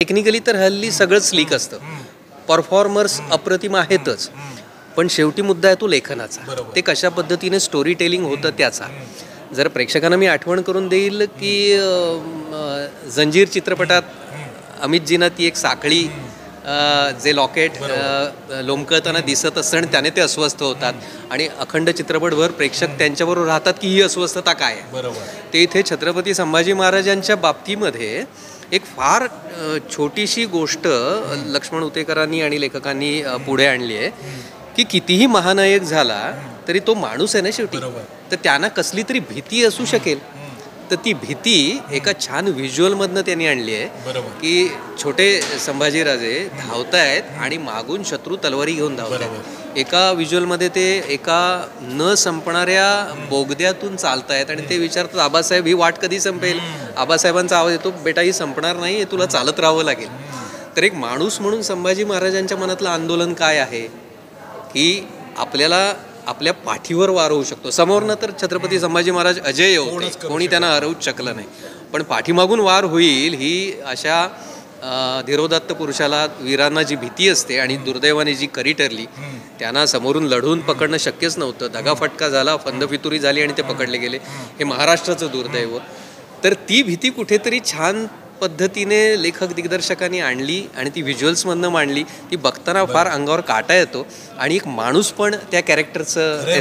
Technically तर हल्ली सगळंच स्लीक असतं. परफॉर्मर्स अप्रतिम आहेतच, पण शेवटी मुद्दा आहे तो लेखनाचा. ते कशा पद्धतीने स्टोरी टेलिंग होतं त्याचा. जर प्रेक्षकांना मी आठवण करून देईल की जंजीर चित्रपटात अमितजींना ती एक साखळी जे लॉकेट लोंबकळताना दिसत असतं आणि त्याने ते अस्वस्थ होतात आणि अखंड चित्रपटभर प्रेक्षक त्यांच्याबरोबर राहतात की ही अस्वस्थता काय आहे. ते इथे छत्रपती संभाजी महाराजांच्या बाबतीमध्ये एक फार छोटीशी गोष्ट लक्ष्मण उतेकरांनी आणि लेखकांनी पुढे आणली आहे की कितीही महानायक झाला तरी तो माणूस आहे ना शेवटी. तर त्यांना कसली तरी भीती असू शकेल, तर ती भीती एका छान व्हिज्युअलमधनं त्यांनी आणली आहे की छोटे संभाजीराजे धावतायत आणि मागून शत्रू तलवारी घेऊन धावतायत. एका व्हिज्युअलमध्ये ते एका न संपणाऱ्या बोगद्यातून चालतायत आणि ते विचारतात, आबासाहेब ही वाट कधी संपेल. आबासाहेबांचा आवाज येतो, बेटा ही संपणार नाही, हे तुला चालत राहावं लागेल. तर एक माणूस म्हणून संभाजी महाराजांच्या मनातलं आंदोलन काय आहे की आपल्याला आपल्या पाठीवर वार होऊ शकतो. समोरनं तर छत्रपती संभाजी महाराज अजय होते, कोणी त्यांना हरवूच शकलं नाही, पण पाठीमागून वार होईल ही अशा धीरोदात्त पुरुषाला, वीरांना जी भीती असते आणि दुर्दैवाने जी करी ठरली, त्यांना समोरून लढून पकडणं शक्यच नव्हतं. दगाफटका झाला, फंदफितुरी झाली आणि ते पकडले गेले. हे महाराष्ट्राचं दुर्दैव. तर ती भीती कुठेतरी छान पद्धतीने लेखक दिग्दर्शकांनी आणली आणि ती व्हिज्युअल्समधनं मांडली. ती बघताना फार अंगावर काटा येतो आणि एक माणूस पण त्या कॅरेक्टरचं